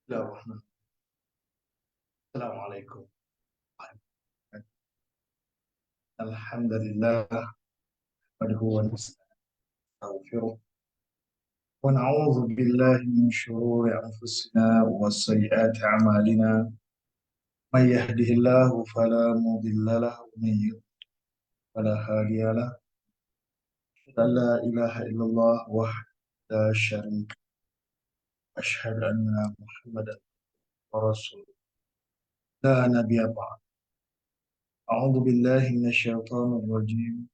Bismillahirrahmanirrahim. Assalamualaikum. Alhamdulillah. Nahmaduhu wa nastaghfiruh. Wa na'udzu billahi min shururi anfusina wa sayyiati a'malina. May yahdihillahu fala mudilla lahu wa may yudlil fala hadiya lahu. Asyhadu an la ilaha illallah wahdahu la syarika lahu. Asyhadu anna Muhammadan rasulullah. La nabiyya ba'd. A'udzu billahi minasyaitonir rajim.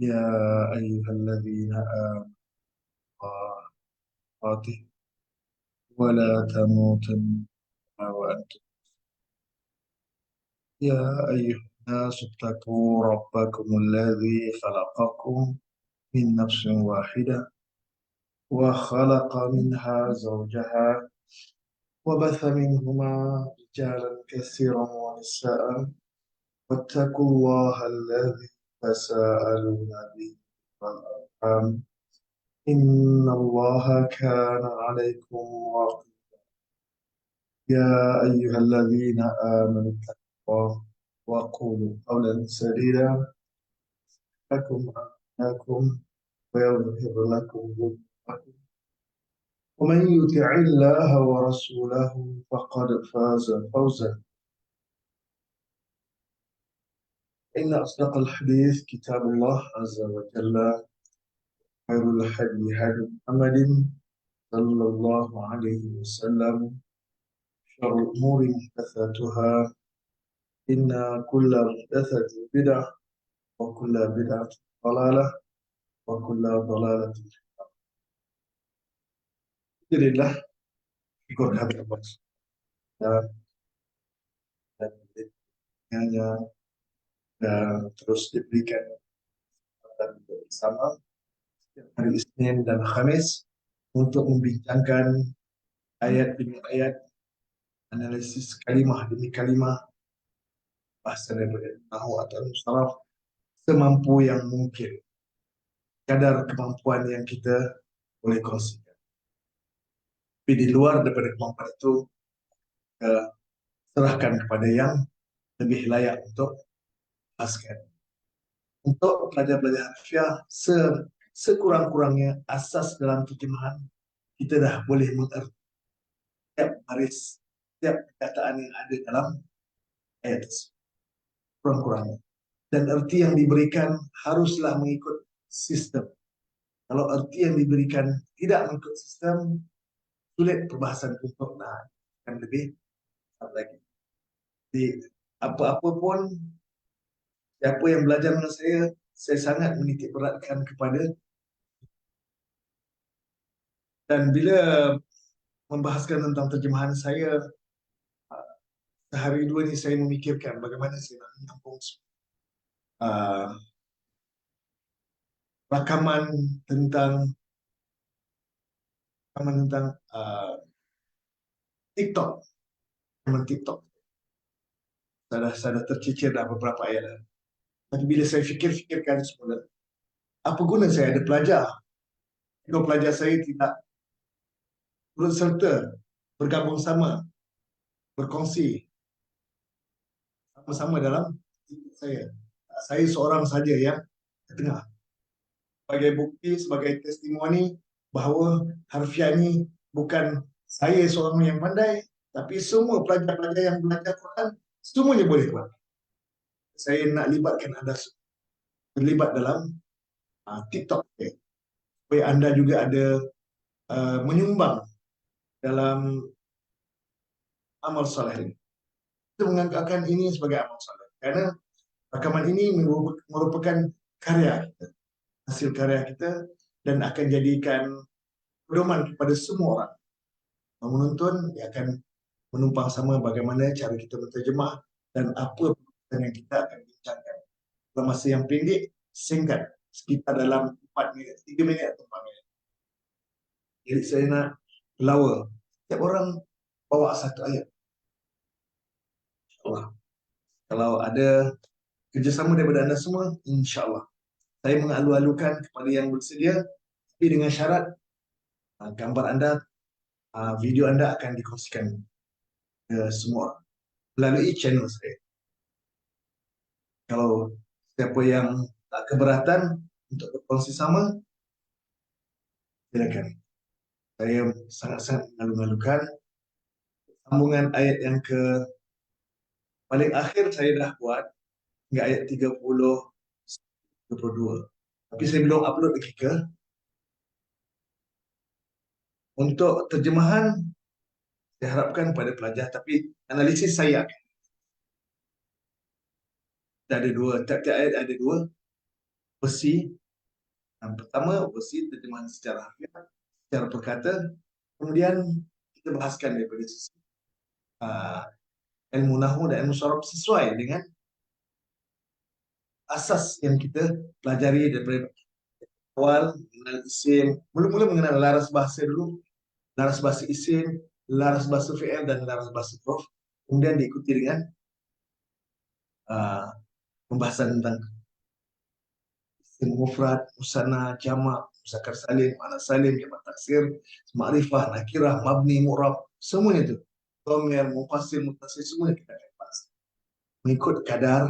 Ya ayyuhalladzina amanu ولا تموتن وأنتم. يا أيها الناس اتقوا ربكم الذي خلقكم من نفس واحدة وخلق منها زوجها وبث منهما رجالا كثيرا ونساء واتقوا الله الذي تساءلون به والأرحام إن الله كان عليكم رقيبا. يا أيها الذين آمنوا اتقوا الله وقولوا قولا سديدا لكم أعمالكم ويغفر لكم ذنوبكم ومن يطع الله ورسوله فقد فاز فوزا. إن أصدق الحديث كتاب الله عز وجل. خير الهدي هدي محمد صلى الله عليه وسلم. شر الأمور محدثاتها. إن كل محدثة بدعة وكل بدعة ضلالة وكل ضلالة. Alhamdulillah, syukur kehadirat Allah dan hanya dan terus diberikan dan bersama setiap hari Isnin dan Khamis untuk membincangkan ayat demi ayat, analisis kalimah demi kalimah, bahasa daripada Nahwu atau Mustaraf semampu yang mungkin, kadar kemampuan yang kita boleh kongsikan. Tapi di luar daripada kemampuan itu, kita serahkan kepada yang lebih layak untuk bahaskan. Untuk pelajar-pelajar harfiah, sekurang-kurangnya asas dalam terjemahan kita dah boleh mengerti setiap baris, setiap perkataan yang ada dalam ayat tersebut. Kurang-kurangnya. Dan erti yang diberikan haruslah mengikut sistem. Kalau erti yang diberikan tidak mengikut sistem, sulit perbahasan untuk akan lebih lagi. Jadi apa-apa pun, siapa yang belajar dengan saya sangat menitik beratkan kepada, dan bila membahaskan tentang terjemahan saya, sehari dua ni saya memikirkan bagaimana saya nak menyambung uh, rakaman tentang TikTok. Rakaman TikTok. Saya dah tercicir dah beberapa ayat dah. Tapi bila saya fikir-fikirkan semula, apa guna saya ada pelajar kalau pelajar saya tidak turut serta, bergabung sama, berkongsi sama-sama dalam hidup saya. Saya seorang saja yang tengah. Sebagai bukti, sebagai testimoni bahawa harfiah ini bukan saya seorang yang pandai, tapi semua pelajar-pelajar yang belajar Quran, semuanya boleh buat. Saya nak libatkan anda terlibat dalam TikTok, supaya anda juga ada menyumbang dalam amal soleh ini. Kita menganggapkan ini sebagai amal soleh kerana rakaman ini merupakan karya kita, hasil karya kita, dan akan jadikan pedoman kepada semua orang. Menonton dia akan menumpang sama bagaimana cara kita berterjemah dan apa yang kita akan bincangkan dalam masa yang pendek, singkat, sekitar dalam 4 minit, 3 minit atau 4 minit. Jadi saya nak lawa setiap orang bawa satu ayat. InsyaAllah. Kalau ada kerjasama daripada anda semua, insyaAllah. Saya mengalu-alukan kepada yang bersedia, tapi dengan syarat gambar anda video anda akan dikongsikan ke semua orang melalui channel saya. Kalau siapa yang tak keberatan untuk berkongsi sama, silakan. Saya sangat-sangat mengalu-alukan sambungan ayat yang paling akhir saya dah buat hingga ayat 32. Tapi saya belum upload lagi untuk terjemahan. Saya harapkan pada pelajar, tapi analisis saya ada dua, tiap-tiap ayat ada dua versi. Yang pertama versi terjemahan secara harfiah, secara perkata. Kemudian kita bahaskan daripada sisi ilmu nahwu dan ilmu sharaf sesuai dengan asas yang kita pelajari daripada awal. Mengenal isim, mula-mula mengenal laras bahasa dulu, laras bahasa isim, laras bahasa fi'il dan laras bahasa huruf. Kemudian diikuti dengan pembahasan tentang isim mufrad, musanna, jamak, muzakkar salim, muannas salim, jamak taksir, ma'rifah, nakirah, mabni, mu'rab, semuanya itu. Dhamir, mufassir, muttasil, semuanya kita akan bahas. Mengikut kadar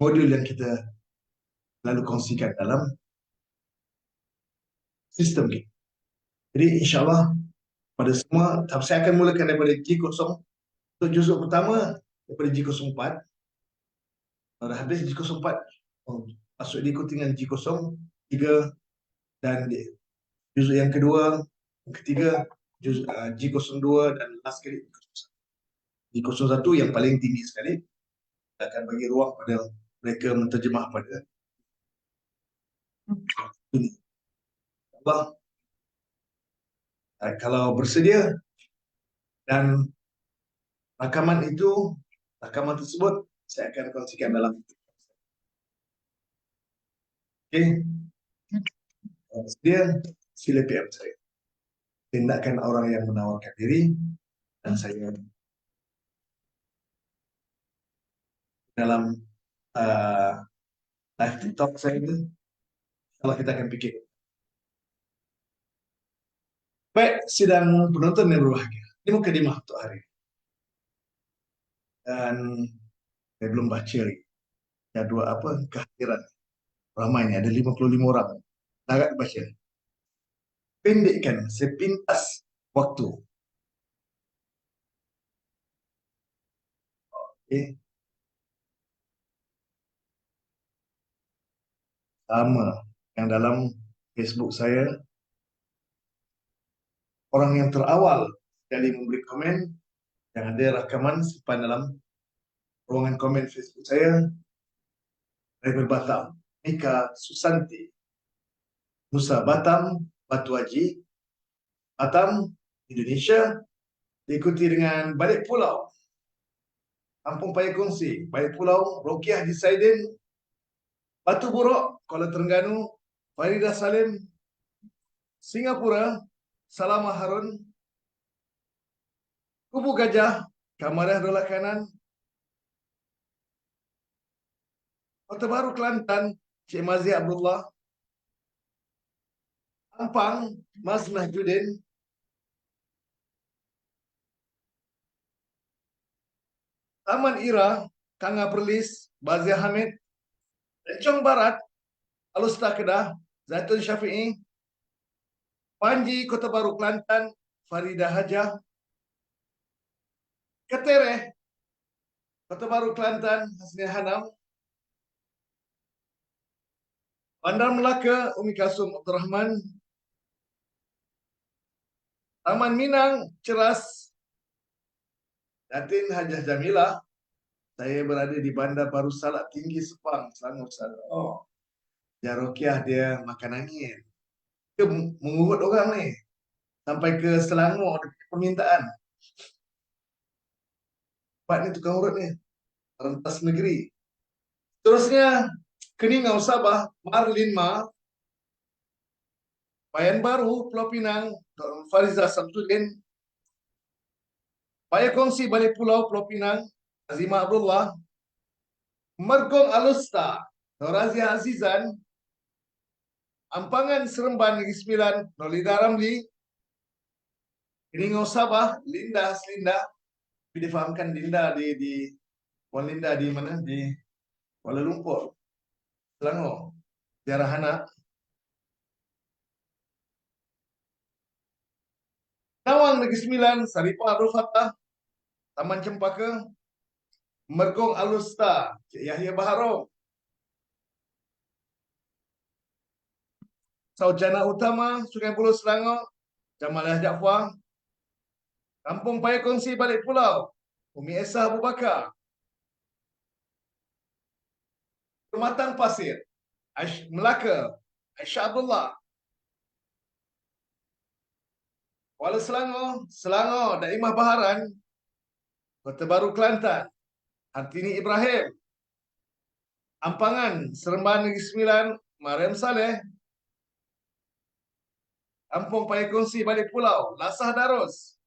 modul yang kita lalu kongsikan dalam sistem kita. Jadi insyaAllah pada semua, saya akan mulakan daripada G0 untuk juzuk pertama, daripada G04. Kalau dah habis G04, masuk diikuti dengan G03, dan juzuk yang kedua, yang ketiga, G02, dan last sekali G01 yang paling tinggi sekali. Kita akan bagi ruang pada mereka menterjemah pada ini. Allah, kalau bersedia dan rakaman tersebut saya akan kongsikan dalam. Okey. Kalau bersedia, sila PM saya. Tindakan orang yang menawarkan diri, dan saya dalam live TikTok saya itu, kalau kita akan pikir. Baik, sidang penonton yang berbahagia. Ini mukadimah untuk hari ini. Dan saya belum baca lagi jadual kehadiran ramainya, ada 55 orang. Agak baca. Pendekkan sepintas waktu. Okay. Sama yang dalam Facebook saya, orang yang terawal sekali memberi komen yang ada rakaman simpan dalam ruangan komen Facebook saya, dari Batam, Mika Susanti, Nusa Batam, Batu Haji, Batam, Indonesia, diikuti dengan Balik Pulau, Kampung Payakongsi, Balik Pulau, Rokiah di Saidin, Batu Buruk, Kuala Terengganu, Faridah Salim, Singapura, Salama Harun, Kubu Gajah, Kamarah Dola Kanan, Kota Baru Kelantan, Cik Mazi Abdullah, Ampang, Mas Nahjudin, Taman Ira, Kanga Perlis, Bazia Hamid, Rencong Barat, Alusta Kedah, Zaitun Syafi'i, Panji, Kota Baru Kelantan, Faridah Hajah, Ketereh, Kota Baru Kelantan, Hasni Hanam, Bandar Melaka, Umi Kasum Abdul Rahman, Taman Minang, Ceras, Datin Hajah Jamilah. Saya berada di Bandar Baru Salak Tinggi, Sepang, Selangor. Oh, Jarokiah dia makan angin. Dia mengurut orang ni. Sampai ke Selangor, permintaan. Pak ni tukang urut ni. Rentas negeri. Terusnya, Keningau Sabah, Marlin Ma, Bayan Baru, Pulau Pinang, Fariza Samsudin, Payakongsi, Balik Pulau, Pulau Pinang, Azimah Abdullah, Mergong Alusta, Norazia Azizan, Ampangan Seremban Negeri Sembilan, Nolida Ramli, Ini nggak usah bah, Linda, Linda. Tapi difahamkan Linda di Wan Linda di mana? Di Kuala Lumpur, Selangor. Daerah anak. Nawang Negeri Sembilan, Saripah Abdul Fattah, Taman Cempaka, Mergong Alusta, Cik Yahya Baharong, Saujana Utama, Sungai Buloh Selangor, Jamaliah Jaafar, Kampung Paya Kongsi Balik Pulau, Umi Esa Abu Bakar, Pematang Pasir, Melaka, Aisyah Abdullah, Kuala Selangor, Selangor, Daimah Baharan, Kota Baru Kelantan, Hartini Ibrahim, Ampangan, Seremban Negeri Sembilan, Mariam Saleh, Kampung Paya Kongsi Balik Pulau, Lasah Darus,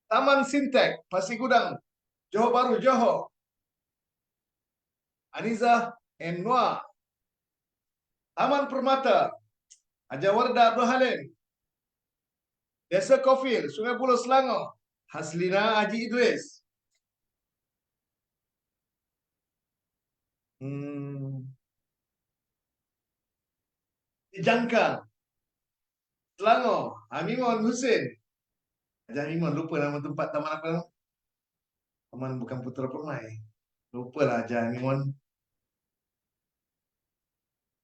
Taman Sintek, Pasir Gudang, Johor Baru, Johor, Anizah M. Noah, Taman Permata, Haja Wardah Abdul Halim, Desa Kofil, Sungai Buloh Selangor, Haslina Haji Idris. Di Jangkang, Selangor, Hamimun Hussein. Haji Hamimun, lupa nama tempat taman apa? Taman bukan Putera Permai. Lupa lah Haji Hamimun.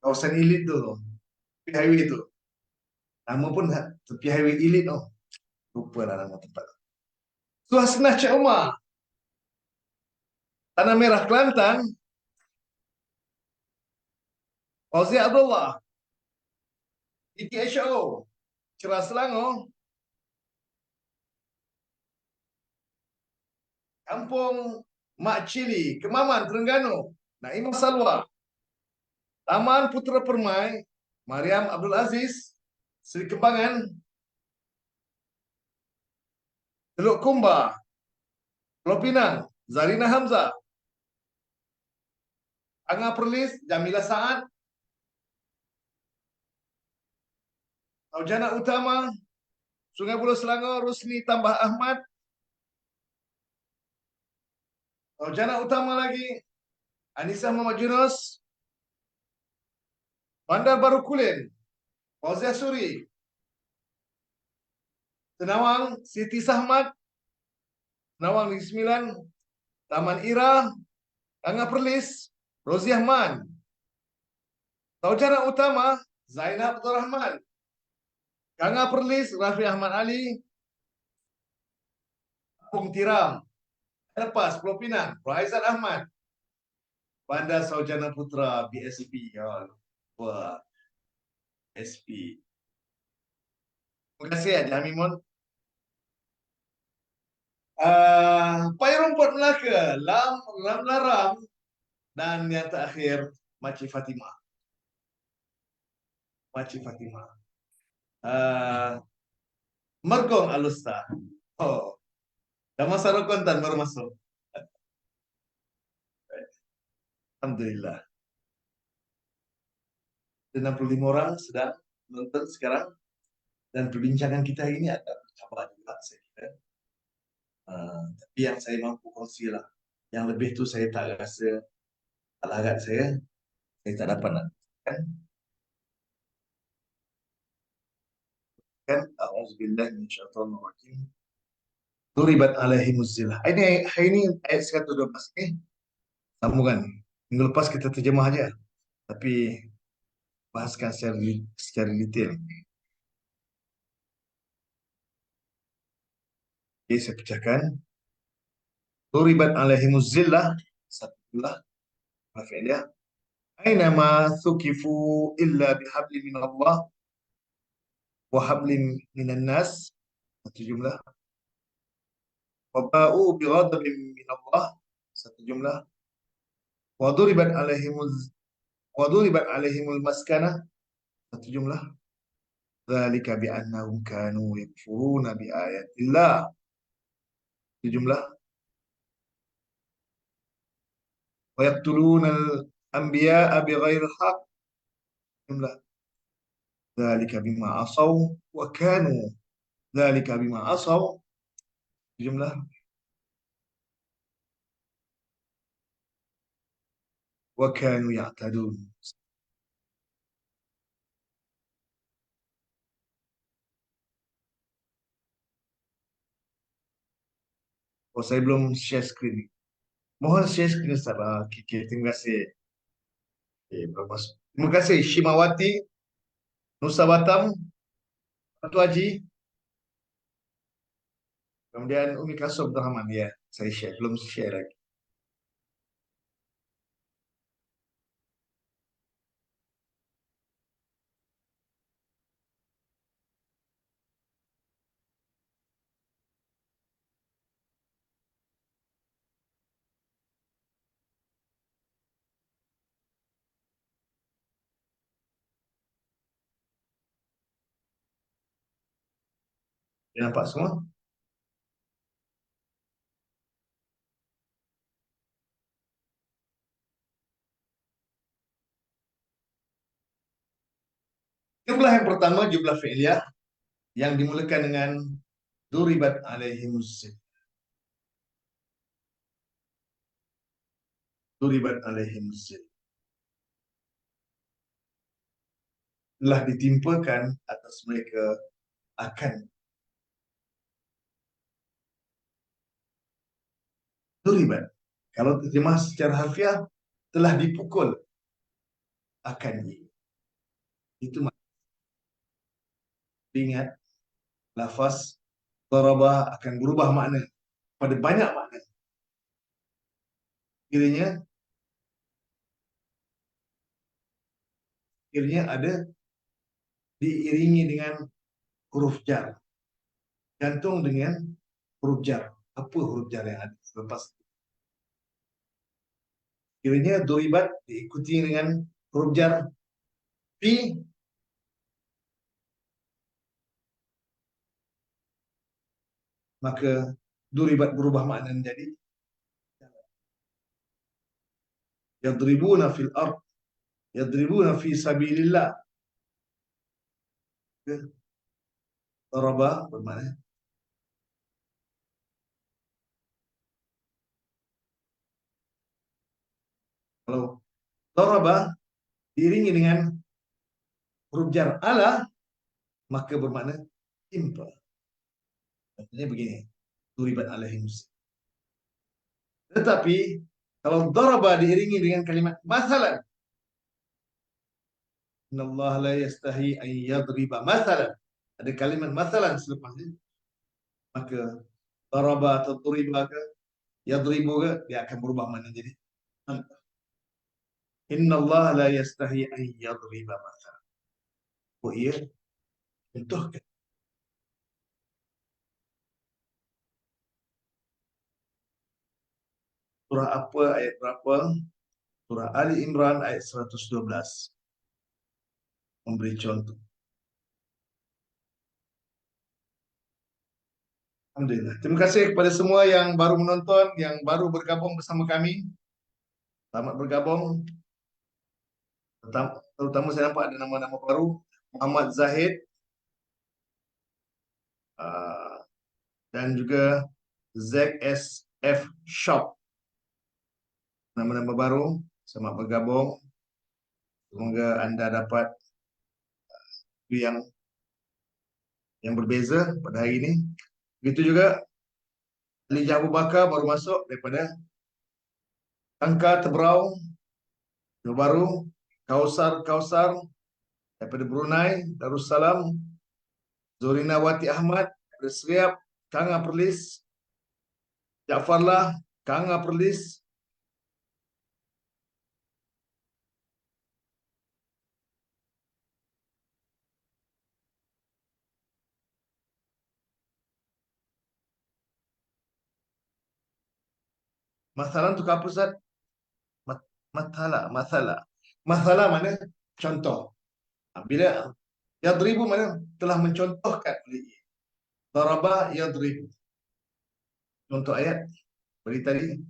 Kawasan elit tu, tepi highway tu. Nama pun tepi highway elit tu. Lupa lah nama tempat. Suhasnah Cik Umar, Tanah Merah Kelantan, Fauzi Abdullah, ETHO, Cerah Selangor, Kampung Mak Cili, Kemaman, Terengganu, Naimah Salwa, Taman Putera Permai, Mariam Abdul Aziz, Seri Kembangan, Teluk Kumba, Pulau Pinang, Zarina Hamzah, Angah Perlis, Jamila Saad, Taujana Utama, Sungai Buloh Selangor, Rusni Tambah Ahmad, Taujana Utama lagi, Anissa Muhammad Yunus, Bandar Baru Kulin, Fauziah Suri, Senawang, Siti Sahmat, Senawang Negeri Sembilan, Taman Ira, Angah Perlis, Roziah Man, Taujana Utama, Zainab Abdul Rahman, Angah Perlis, Rafi Ahmad Ali, Kampung Tiram, Lepas, Pulau Pinang, Faizal Ahmad, Bandar Saujana Putra, BSP. Ya, wah, SP. Terima kasih Haji Hamimun. Pai Rumput Melaka, Lam Laram, dan yang terakhir, Makcik Fatimah. Makcik Fatimah. Mergong Alusta. Oh, dah masa Rokontan baru masuk. Alhamdulillah. 65 orang sedang menonton sekarang. Dan perbincangan kita ini agak bercabar juga, saya kira. Tapi yang saya mampu kongsi lah. Yang lebih tu saya tak rasa alagat saya tak dapat nak. Kan? Auzubillah minasyaitonirrajim. Duribat alaihimuz zillah. Ini ayat 112 ni sambungan. Minggu lepas kita terjemah aja. Tapi bahaskan secara detail. Jadi saya pecahkan. Duribat alaihimuz zillah. Satu pula. Maafkan dia. Ainama thukifu illa bihabli minallah wa habli minan nas. Satu jumlah. Waba'u bighadabin minallah. Satu jumlah. Waduribat alaihimul maskanah. Satu jumlah. Dzalika bi'annahum kanu yakfuruna biayatillah. Satu jumlah. Wa yaqtuluna al-anbiya'a bighairi haqq. Jumlah. Dzalika bima asaw wa kanu Dzalika bima asaw, jumlah wa kanu ya'tadun. Oh, saya belum share screen. Mohon share screen Ustaz. Okay, okay, terima kasih. Okay, bermasuk. Terima kasih Shimawati, Nusa Batam, Batu Haji, kemudian Umi Kasum Abdul Rahman. Ya, saya share. Belum share lagi. Dia nampak semua? Jumlah yang pertama jumlah fi'liyah yang dimulakan dengan duribat alaihimus. Duribat alaihimus. Telah ditimpakan atas mereka akan duribat. Kalau terjemah secara harfiah, telah dipukul akan ini. Itu ingat, lafaz darabah akan berubah makna pada banyak makna. Kiranya ada diiringi dengan huruf jar, gantung dengan huruf jar. Apa huruf jar yang ada selepas? Kiranya duribat diikuti dengan huruf jar fi, maka duribat berubah makna menjadi yadribuna fil ard, yadribuna fi sabilillah. Daraba bermakna kalau daraba diiringi dengan huruf jar ala, maka bermakna timpa. Maksudnya begini, duribat alaihim. Tetapi kalau daraba diiringi dengan kalimat masalan, innallaha la yastahi an yadriba masalan, ada kalimat masalan selepasnya, maka daraba atau duriba ke yadribu ke, dia akan berubah makna jadi innallaha la yastahi an yadriba masalan. Oh iya, contohkan. Surah apa, ayat berapa? Surah Ali Imran ayat 112. Memberi contoh. Alhamdulillah. Terima kasih kepada semua yang baru menonton, yang baru bergabung bersama kami. Selamat bergabung. Terutama saya nampak ada nama-nama baru. Muhammad Zahid. Dan juga ZSF Shop. Nama-nama baru. Selamat bergabung. Semoga anda dapat yang berbeza pada hari ini. Begitu juga Elijah Abu Bakar baru masuk daripada Tangka Tebrau. Yang baru Kausar daripada Brunei Darussalam. Zorina Wati Ahmad daripada Seriap. Kanga Perlis. Ja'farlah Kanga Perlis. Masalah untuk apa Ustaz? Masalah mana? Contoh. Bila yadribu mana? Telah mencontohkan oleh ia. Daraba yadribu. Contoh ayat beri tadi.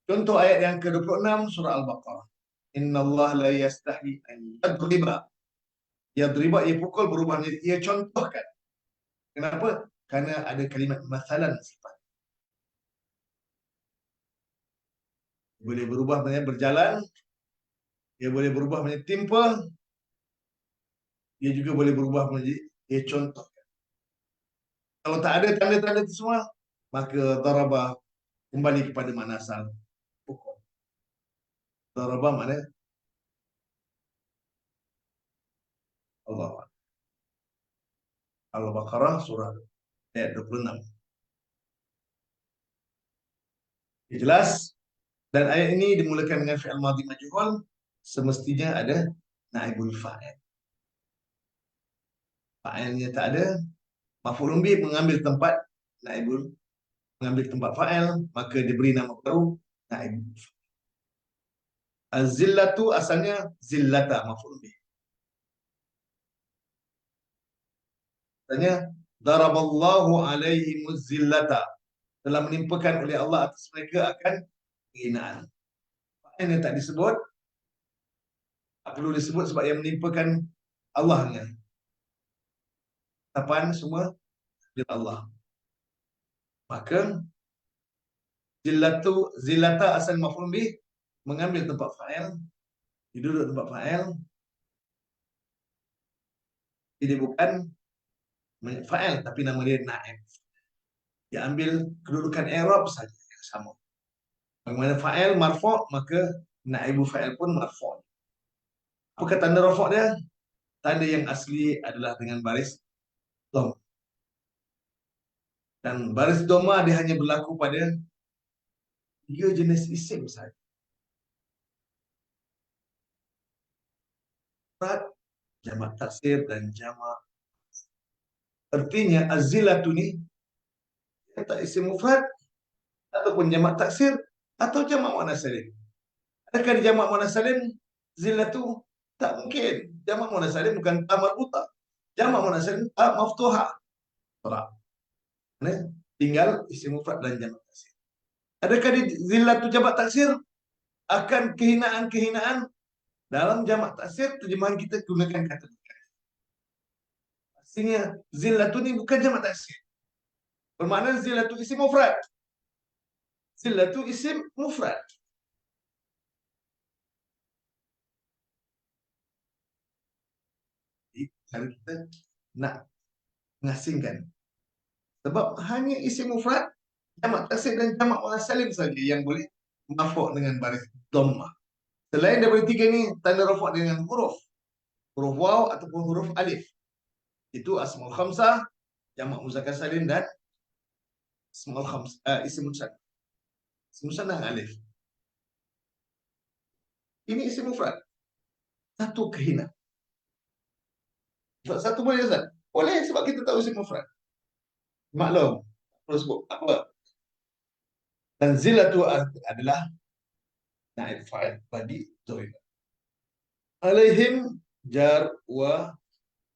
Contoh ayat yang ke-26 surah Al-Baqarah. Inna Allah la yastahi an yadriba. Yadriba ia pukul berubah menjadi ia contohkan. Kenapa? Karena ada kalimat masalan sifat. Boleh berubah menjadi berjalan, dia boleh berubah menjadi timpa, dia juga boleh berubah menjadi contoh. Kalau tak ada tanda-tanda itu semua, maka daraba kembali kepada makna asal pukul. Daraba makna Allah. Al-Baqarah surah ayat 26. Jelas? Dan ayat ini dimulakan dengan fi'il madhi majhul, semestinya ada naibul fa'il. Fa'ilnya tak ada, maf'ulun bih mengambil tempat naibul, mengambil tempat fa'il, maka diberi nama baru naib. Az-zillatu asalnya zillata maf'ulun bih. Asalnya daraballahu alaihimuz zillata, telah menimpakan oleh Allah atas mereka akan kehinaan. Fa'il yang tak disebut, tak perlu disebut sebab yang menimpakan Allahnya. Tapan semua dari Allah. Maka zillata asal maf'ul bih mengambil tempat fa'il, duduk tempat fa'il. Dia bukan fa'il tapi nama dia naib. Dia ambil kedudukan i'rab saja yang sama. Bagaimana fa'il marfu', maka naibu fa'il pun marfu'. Apakah tanda rafa' dia? Tanda yang asli adalah dengan baris dom. Dan baris doma dia hanya berlaku pada 3 jenis isim saja. Mufrad, jamak taksir dan jamak. Artinya az-zilatu ni tak isim mufrad ataupun jamak taksir atau jamak muannas salim. Adakah di jamak muannas salim zillatu? Tak mungkin. Jamak muannas salim bukan ta marbuta. Jamak muannas salim ta maftuha. Tinggal isim mufrad dan jamak taksir. Adakah di zillatu jamak taksir? Akan kehinaan-kehinaan dalam jamak taksir, terjemahan kita gunakan kata bukan. Pastinya zillatu ni bukan jamak taksir. Bermakna zillatu isim mufrad. Zillatu isim mufrad. Kalau kita nak mengasingkan, sebab hanya isim mufrad, jamak taksir dan jamak muannas salim saja yang boleh marfu' dengan baris dhammah. Selain daripada 3 ni, tanda rafa' dengan huruf waw ataupun huruf alif. Itu asmaul khamsah, jamak muzakkar salim dan asmaul khamsah, isim musanna. Isim musanna alif. Ini isim mufrad. Satu kehinaan. Satu boleh Ustaz? Boleh sebab kita tahu isim mufrad. Maklum. Terus sebut apa? Dan zilatu adalah naib fa'il bagi dhamir. Alaihim jar wa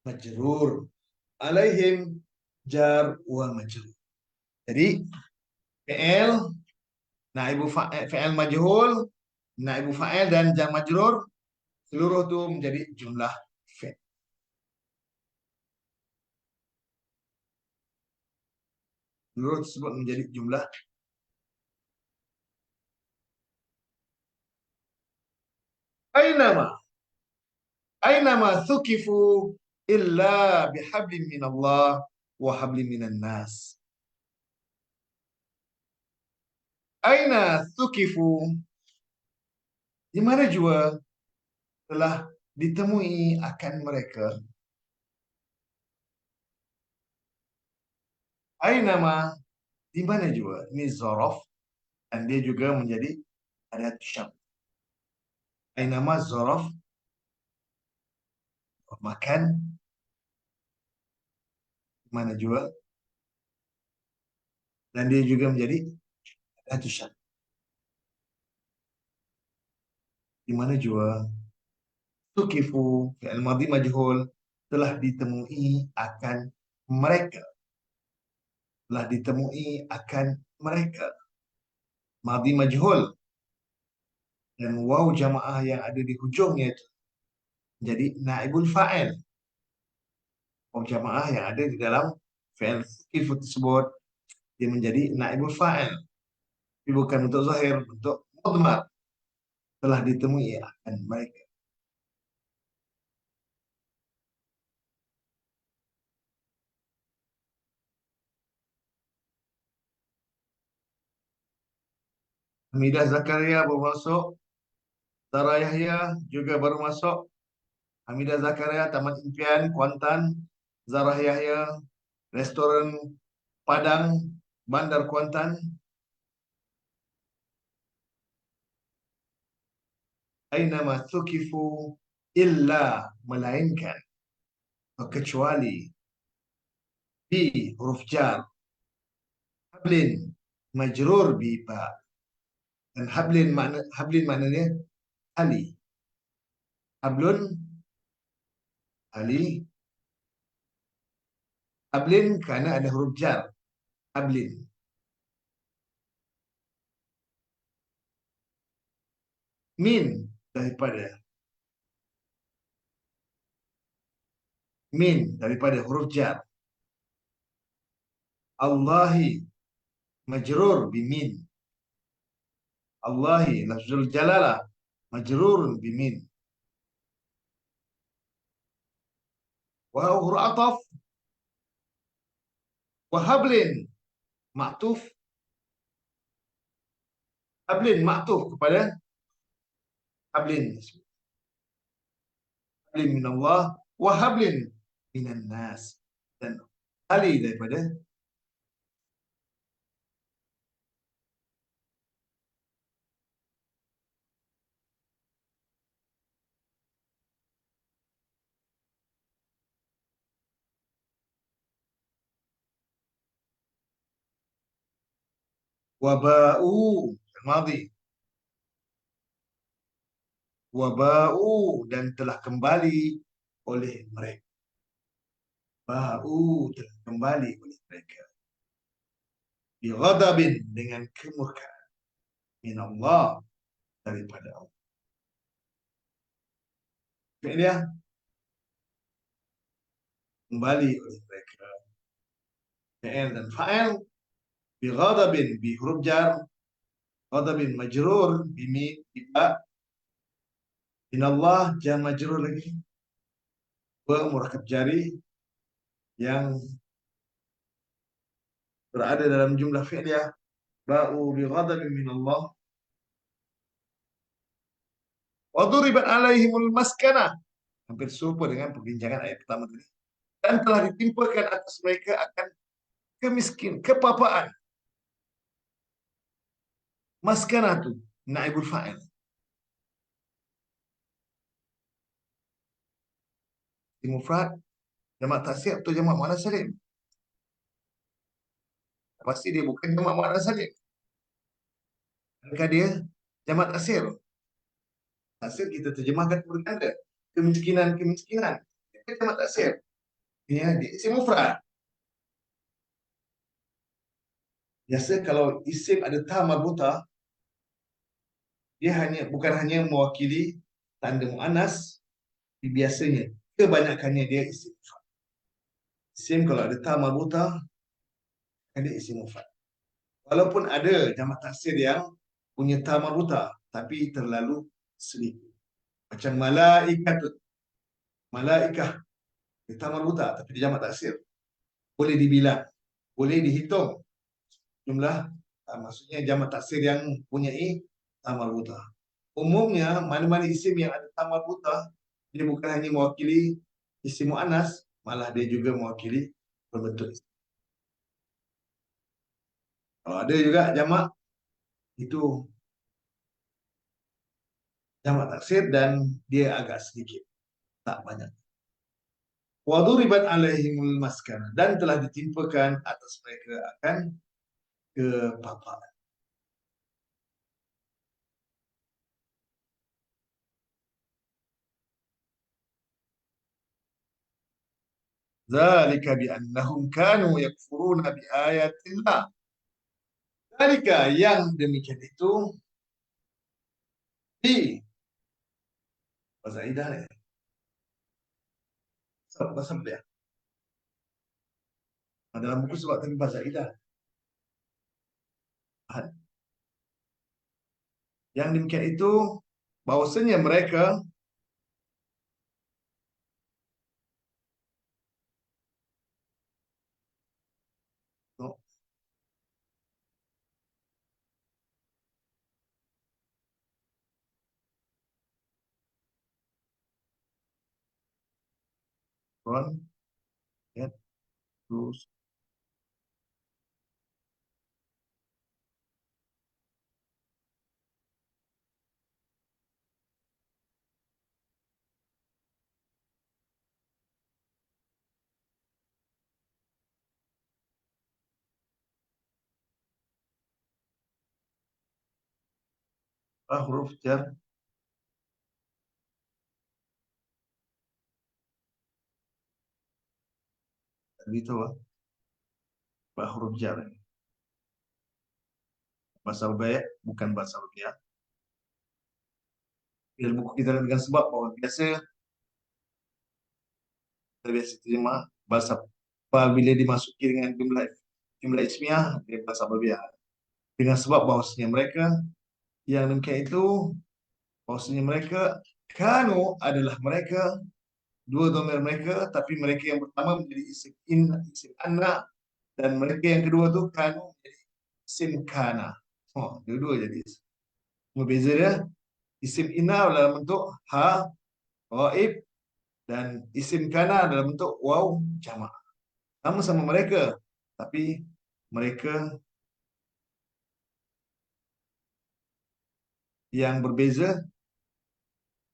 majrur. Alaihim jar wa majrur. Jadi fi'il, naibu fa'il, fi'il majhul, naibu fa'il dan jar majrur, seluruh itu menjadi jumlah fi'il. Seluruh tersebut menjadi jumlah. Ainama thukifu illa bihablin minallah wa hablin minan nas. Aina thukifu, di mana jua telah ditemui akan mereka. Ainama, di mana jua. Ini zaraf dan dia juga menjadi adat syam. Ainama zaraf, makan, di mana jua, dan dia juga menjadi adat syam. Di mana jua tukifu fi'il madhi majhul telah ditemui akan mereka. Telah ditemui akan mereka. Madhi majhul dan waw jamaah yang ada di hujungnya itu jadi naibul fa'il. Waw jamaah yang ada di dalam fi'il tukifu tersebut dia menjadi naibul fa'il. Tapi bukan bentuk zahir, bentuk mudmar telah ditemui akan mereka. Hamidah Zakaria baru masuk. Sarah Yahya juga baru masuk. Hamidah Zakaria, Taman Impian, Kuantan. Zarah Yahya, Restoran Padang, Bandar Kuantan. Ainama thukifu illa, melainkan atau kecuali bi huruf jar, hablin majrur bi ba, dan hablin maknanya ali. Hablun ali, hablin kerana ada huruf jar, hablin. Min daripada, min daripada huruf jar. Allahi majrur bimin. Allahi lafzul jalalah majrurun bimin. Wa huruf ataf, wa hablin ma'tuf. Hablin ma'tuf kepada hablin. Hablin minallah wa hablin minan nas, dan tali daripada. Waba'u madhi, waba'u dan telah kembali oleh mereka. Ba'u telah kembali oleh mereka. Bi ghadabin, dengan kemurkaan, min Allah, daripada Allah. Dia kembali oleh mereka. Fi'il dan fa'il. Bi ghadabin, bi huruf jar, ghadabin majrur bimi ba, min Allah jar majrur lagi, wa murakab jari yang berada dalam jumlah fi'liyah. Ba'u bi ghadabin min Allah. Wa duribat alaihimul maskanah, hampir serupa dengan perbincangan ayat pertama tadi. Dan telah ditimpakan atas mereka akan kepapaan. Maskanah tu naibul fa'il. Di mufrad, jamak taksir atau jamak muannas salim? Pasti dia bukan jamak muannas salim. Adakah dia jamak taksir? Taksir kita terjemahkan berkata kemiskinan. Itu jamak taksir. Dia isim mufrad. Biasa kalau isim ada ta marbutah, dia bukan hanya mewakili tanda muannas, biasanya kebanyakannya dia isim mufrad. Isim kalau ada ta marbutah, dia isim mufrad. Walaupun ada jamak taksir yang punya ta marbutah, tapi terlalu sedikit. Macam malaikah, dia ta marbutah tapi dia jamak taksir. Boleh dibilang, boleh dihitung jumlah, maksudnya jamak taksir yang punyai ta marbutah. Umumnya mana-mana isim yang ada ta marbutah, dia bukan hanya mewakili isim muannas, malah dia juga mewakili berbentuk isim. Kalau ada juga jamak, itu jamak taksir dan dia agak sedikit, tak banyak. Wa duribat alaihimul maskana, dan telah ditimpakan atas mereka akan kepapaan. Zalika bi annahum kanu yakfuruna bi ayatillah. Zalika, yang demikian itu, di Fazaidah ya. Sebab dia. Dalam buku sebab tentang bahasa kita. Yang demikian itu bahwasanya mereka oh, Quran, ya, terus huruf jar gitu huruf jar. Bahasa baik bukan bahasa rupiah. Ilmu kita dengan sebab bahwa biasa terima bahasa apabila dimasuki dengan jumlah ismiah dia bahasa babiah. Dengan sebab bahwasanya mereka yang demikian itu bahwasanya mereka kanu adalah mereka dua domir mereka, tapi mereka yang pertama menjadi isim anna, dan mereka yang kedua tu kanu menjadi isim kana. Oh, dua-dua jadi isim. Berbeza dia, isim inna dalam bentuk ha, ghaib, dan isim kana dalam bentuk waw jamak. Sama-sama mereka, tapi mereka yang berbeza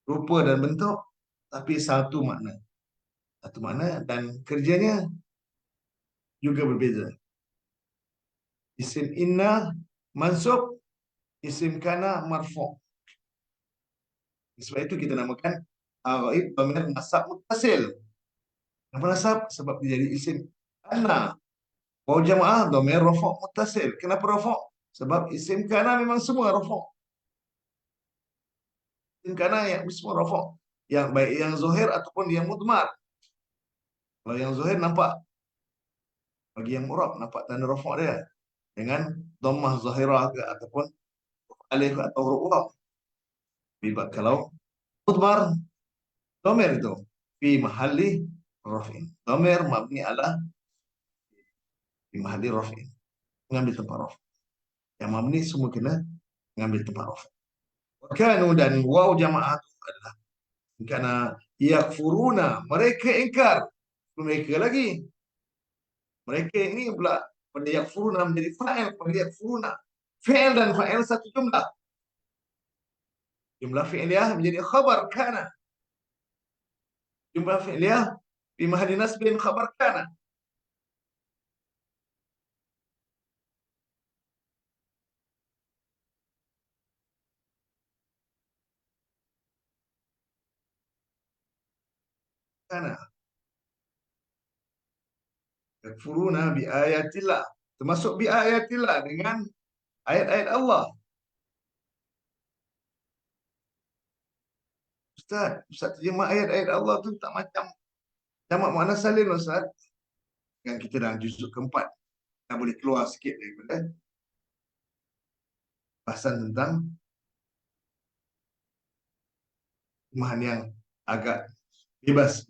rupa dan bentuk, tapi satu makna. Satu makna dan kerjanya juga berbeza. Isim inna mansub, isim kana marfu'. Sebab itu kita namakan ghaib dhamir nasab muttasil. Kenapa nasab? Sebab dia jadi isim anna. Waw jamaah dhamir rafa' muttasil. Kenapa rafa'? Sebab isim kana memang semua rafa'. Isim kana yang semua rafa'. Yang baik yang zuhir ataupun yang mudmar. Kalau yang zuhir nampak, bagi yang murab nampak tanda rafa' dia dengan dhammah zahirah ke ataupun alif atau huruf waw. Kalau mudmar dhamir itu fi mahalli raf'in. Dhamir mabni ala fi mahalli raf'in. Mengambil tempat raf'. Yang mabni semua kena mengambil tempat raf'. Kanu dan waw jamaah itu adalah karena yakfuruna, mereka ingkar. Mereka lagi. Mereka ini pula pada yakfuruna menjadi fa'il pada yakfuruna. Fi'il dan fa'il satu jumlah. Jumlah fi'liyah menjadi khabar kana. Jumlah fi'liyah fi mahalli nasbin khabar kana. Kana. Yakfuruna bi ayatillah. Termasuk bi ayatillah dengan ayat-ayat Allah. Ustaz terjemah ayat-ayat Allah tu tak macam jamak makna salim Ustaz. Yang kita dah juzuk keempat. Kita boleh keluar sikit daripada bahasan tentang terjemahan yang agak bebas.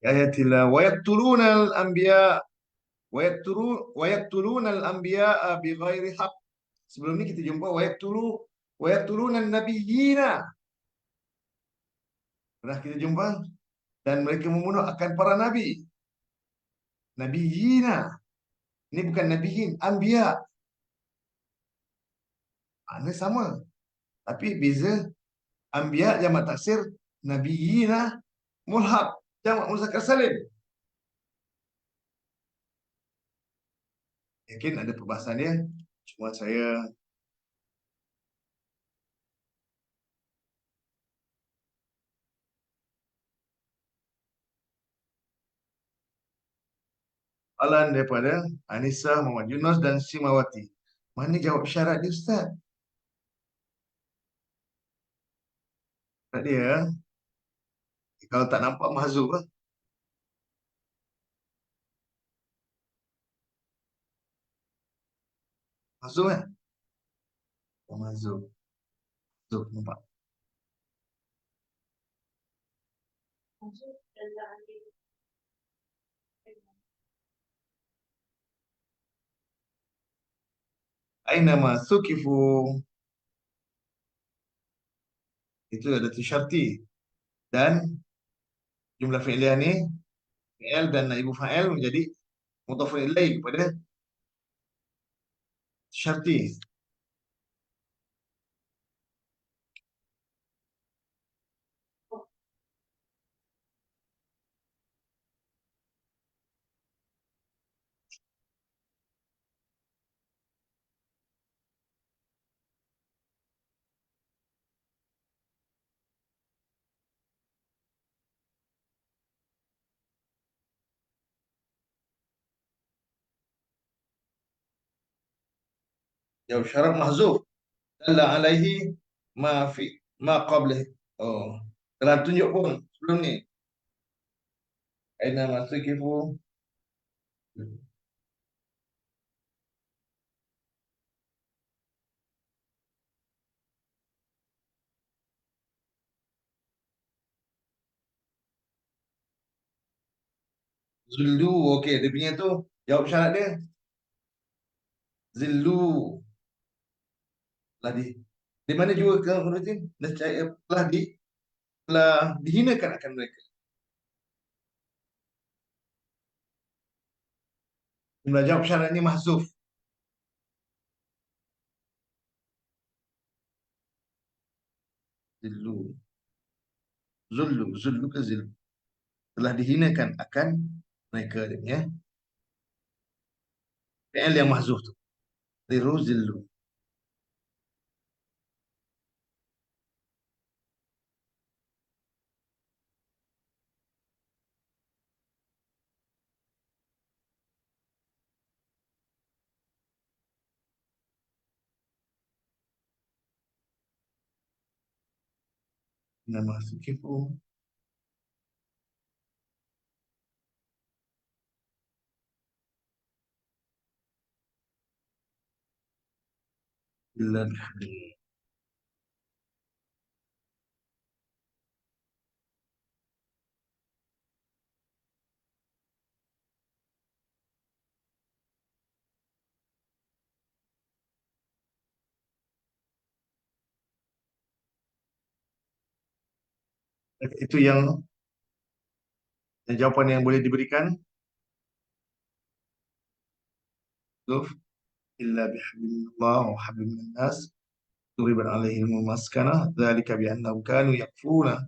Ayatillah wa yaqtuluna al-anbiya wa yaqtuluna al-anbiya bighairi haqq. Sebelum ni kita jumpa wa yaqtuluna an-nabiyyina. Pernah kita jumpa dan mereka membunuh akan para nabi. Nabiyyina. Ini bukan nabiyin, anbiya. Makna sama. Tapi beza anbiya jamak taksir, nabiyyina mulhaq jamak muzakkar salim. Yakin ada perbahasan dia. Cuma saya alan daripada Anissa Muhammad Yunus dan Simawati. Mana jawab syarat dia Ustaz? Tak dia. Kalau tak nampak mahzuf lah. Mahzuf kan? Oh, mahzuf. Mahzuf, nampak. Aina ma sukifu. Itu ada tu syarti. Dan jumlah fi'liyah ni, fi'il dan naibu fa'il menjadi mudhafun ilaih kepada syarti. Jawab syarat mahzuf. Dalla alaihi ma fi ma qablih. Oh, telah tunjuk pun sebelum ni. Aina ma sukifu. Zullu. Okey, dia punya tu jawab syarat dia. Zillu. Telah di mana juga ke Nuruddin? Telah dihinakan akan mereka. Jumlah jawab syaratnya mahzuf. Zillu. Zullu ke zillu. Telah dihinakan akan mereka dia punya. Fi'il yang mahzuf tu. Zillu zillu. Nama sukifu. Illa bihamdillah. Itu yang jawapan yang boleh diberikan. Zuf. Illa bihamdillah wa hablum nas. Turiban alaihim maskanah. Dzalika biannahum kanu yakfuruna.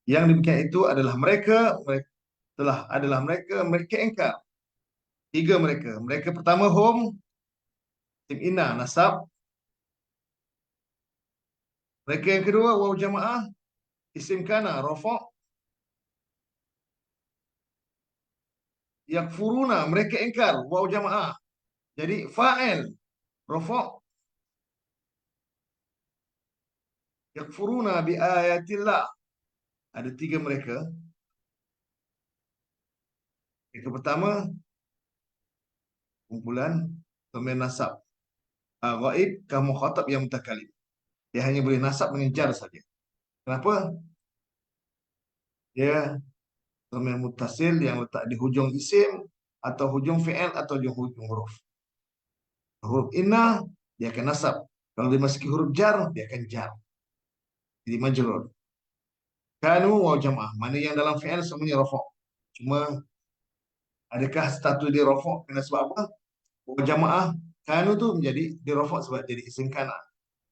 Yang demikian itu adalah mereka engkar. Tiga mereka. Mereka pertama hum tim inna nasab. Mereka yang kedua waw jamaah isim kana rafa. Yakfuruna mereka engkar waw jamaah. Jadi fa'il rafa. Yakfuruna bi ayatillah. Ada tiga mereka. Yang pertama kumpulan pemain nasab. Ghaib kamu khatab yang mutakalim. Dia hanya boleh nasab mengejar saja. Kenapa? Dia pemain mutasil yang letak di hujung isim atau hujung fi'il atau hujung huruf. Huruf inna dia akan nasab. Kalau dia masuki huruf jar dia akan jar. Jadi majrur. Kanu wa jamaah. Mana yang dalam fi'il semuanya rafa'. Cuma adakah status dia rafa' kena sebab apa? Wa jamaah kanu tu menjadi dia rafa' sebab jadi isim kana.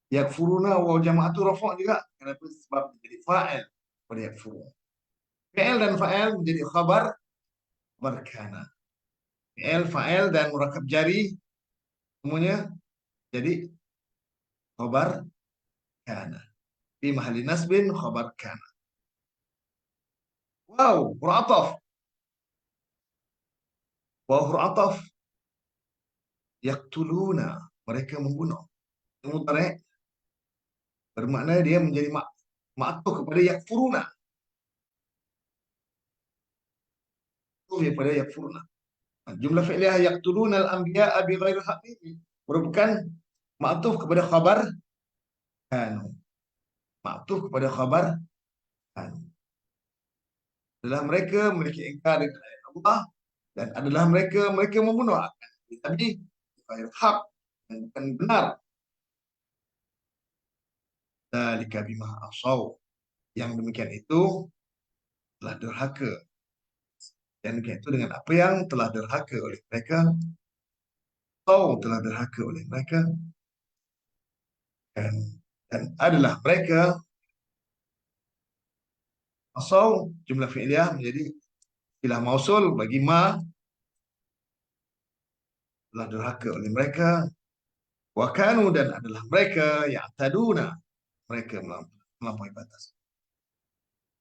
Yakfuruna wa jamaah tu rafa' juga. Kenapa? Sebab jadi fa'il pada yakfuruna. Fi'il dan fa'il menjadi khabar berkana. Fi'il, fa'il dan murakab jari semuanya jadi khabar kana. Fi mahalli nasbin khabar kana. Wow, huruf ataf. Wow, huruf ataf. Yaktuluna. Mereka membunuh. Mudhari' bermakna dia menjadi Ma'tuf kepada yakfuruna. Ma'tuf kepada yakfuruna. Jumlah fi'liyah yaqtuluna al-anbiya'a bighairi haqq ini merupakan ma'tuf kepada khabar kanu. Ma'tuf kepada khabar kanu. Adalah mereka memiliki ingkar dengan ayat Allah, dan adalah mereka membunuh akan Nabi bighairi haqq, yang bukan benar. Dzalika bima asaw. Yang demikian itu telah derhaka. Yang demikian itu dengan apa yang telah derhaka oleh mereka, atau telah derhaka oleh mereka, dan, adalah mereka asaw. Jumlah fi'liyah menjadi ilah mausul bagi ma, telah derhaka oleh mereka, wa kanu, dan adalah mereka yang taduna, mereka melampaui batas.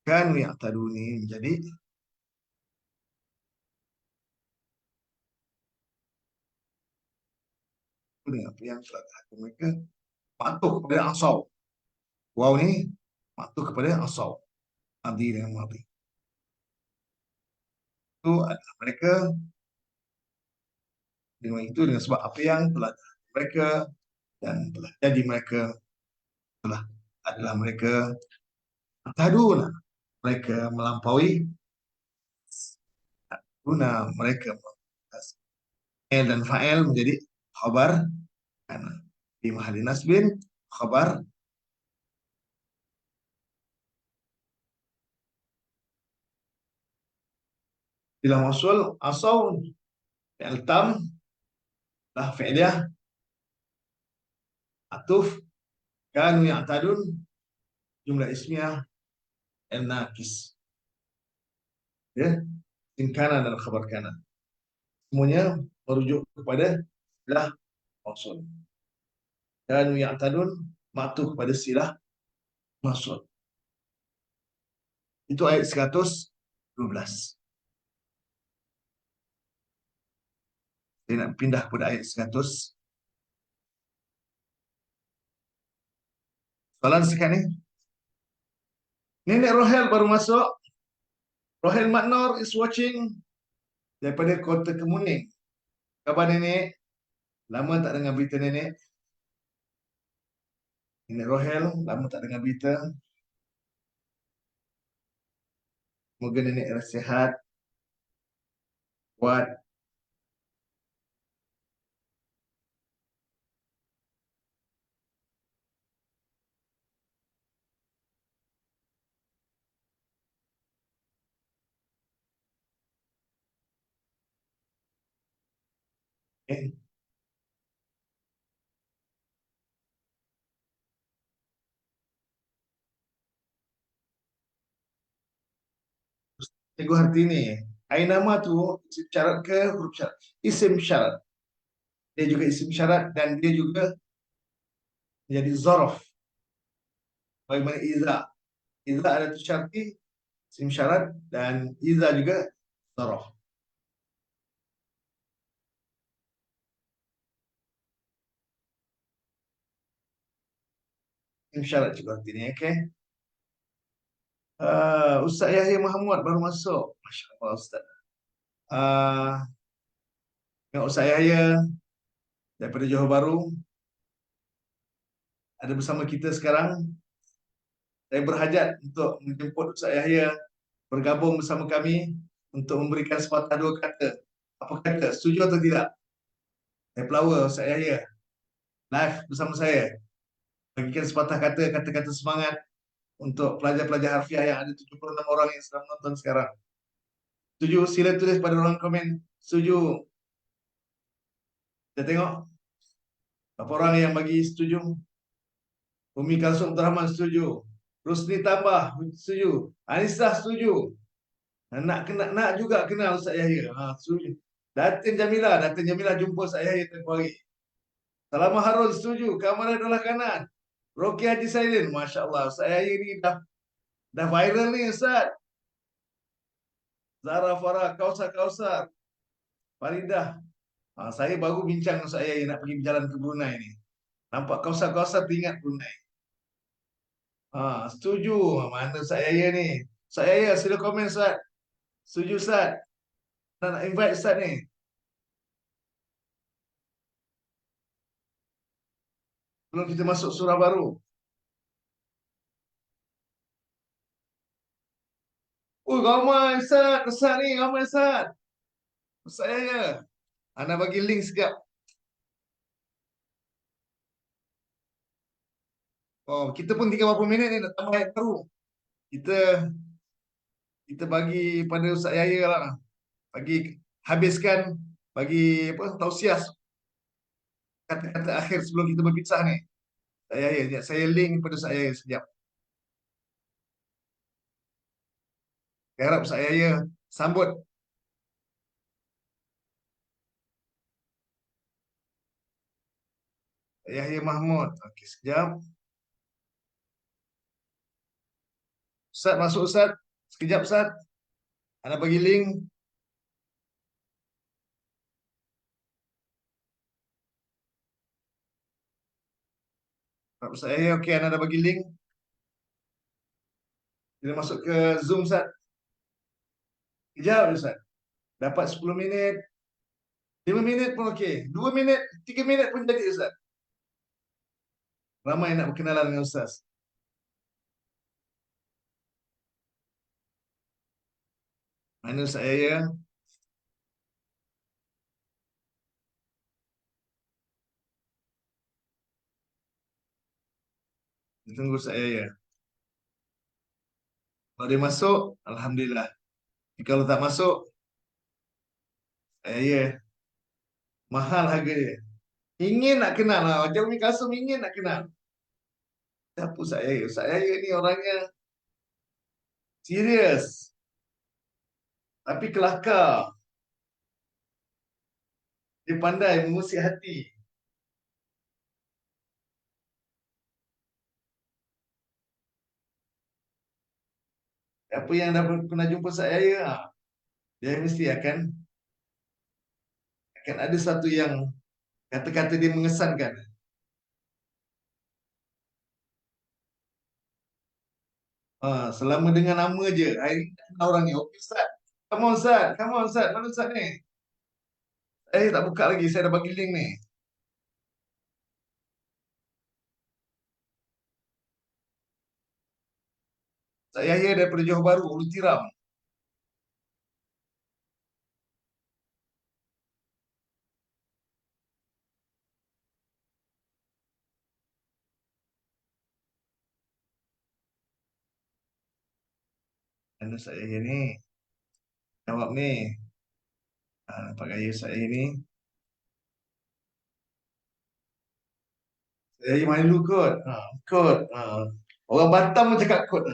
Kanu yang taduni menjadi dengan apa yang telah derhaka mereka, patuh kepada asaw. Waw ni patuh kepada asaw, madi dengan madi. Itu adalah mereka, dengan itu dengan sebab apa yang telah mereka dan telah jadi mereka, telah adalah mereka taduna, mereka melampaui guna, mereka fa'il dan fa'il menjadi khabar kana di mahalli nasbin, khabar bila mausul asaw, fi'il tam lah fi'liyah, atuf, kanu ya'tadun, jumlah ismiyah, al-naqis, ya, in kana dan khabar kana, semuanya merujuk kepada silah mausul. Kanu ya'tadun ma'tuf kepada silah mausul. Itu ayat 112. Saya nak pindah kepada ayat 100. Soalan sekarang ni, Nenek Rohel baru masuk. Rohel Maknor is watching daripada Kota Kemuning. Khabar nenek? Lama tak dengar berita nenek. Nenek Rohel lama tak dengar berita. Semoga nenek sihat, kuat. Eh, Cikgu Hartini, ain nama tu isim syarat ke huruf syarat? Isim syarat. Dia juga isim syarat dan dia juga menjadi zaraf. Bagaimana iza? Iza ada tu syarti, isim syarat, dan iza juga zaraf. Isim syarat Cikgu Hartini, okey? Ustaz Yahya Muhammad baru masuk. Masya Allah Ustaz. Tengok Ustaz Yahya daripada Johor Bahru ada bersama kita sekarang. Saya berhajat untuk menjemput Ustaz Yahya bergabung bersama kami untuk memberikan sepatah dua kata. Apa kata? Setuju atau tidak? Saya pelawar Ustaz Yahya live bersama saya. Bagikan sepatah kata, kata-kata semangat untuk pelajar-pelajar harfiah yang ada 76 orang yang sedang menonton sekarang. Setuju? Sila tulis pada ruang komen. Setuju? Kita tengok berapa orang yang bagi setuju. Umi Kalsum Abdul Rahman setuju. Rusni tambah setuju. Anisah setuju. Nak juga kenal Ustaz Yahya. Setuju. Datin Jamilah jumpa Ustaz Yahya tempoh hari. Salamah Harun setuju. Kamarah adalah kanan. Roki Haji Saidin. Masya Allah. Ustaz Yahya ni dah viral ni Ustaz. Zara Farah, Kausar. Faridah. Saya baru bincang Ustaz Yahya nak pergi berjalan ke Brunei ni. Nampak Kausar teringat Brunei. Setuju. Mana saya ya ni? Saya ya, sila komen Ustaz. Setuju Ustaz. Nak invite Ustaz ni. Belum kita masuk surah baru. Oh, ramai Ustaz. Ustaz ni, ramai Ustaz. Saya ya. Anda bagi link sekejap. Oh, kita pun tinggal berapa minit ni nak tambah ayat baru. Kita kita bagi pada Ustaz Yahya lah. Bagi habiskan, bagi apa, tausiah kata-kata akhir sebelum kita berpisah ni. Ustaz Yahya, sekejap. Saya link pada Ustaz Yahya sekejap. Saya harap Ustaz Yahya sambut. Ustaz Yahya Mahmud. Okey, sekejap. Ustaz masuk Ustaz. Sekejap Ustaz. Anda bagi link. Ustaz Yahya, okey, Anda dah bagi link. Kita masuk ke Zoom Ustaz. Sekejap Ustaz. Dapat 10 minit. 5 minit pun okey. 2 minit, 3 minit pun jadi Ustaz. Ramai nak berkenalan dengan Ustaz. Mana Ustaz Yahya? Kita tunggu Ustaz Yahya. Kalau dia masuk, Alhamdulillah. Kalau tak masuk, Yahya, mahal harga dia. Ingin nak kenal lah. Macam Umi Kasum ingin nak kenal. Siapa Ustaz Yahya? Ustaz Yahya ni orangnya serius. Tapi kelakar. Dia pandai mengusik hati. Apa yang dah pernah jumpa Ustaz Yahya, dia mesti akan ada satu yang kata-kata dia mengesankan. Selama dengan nama je, hari ni tak kenal orang ni. Okey Ustaz. Come on Ustaz. Come on Ustaz. Mana Ustaz ni? Tak buka lagi. Saya dah bagi link ni. Ustaz Yahya daripada Johor Bahru, Ulu Tiram. Dan Ustaz Yahya ni, jawab ni. Nampak gaya Ustaz Yahya ni. Ustaz Yahya malu kot. Kot. Orang Batam pun cakap kot.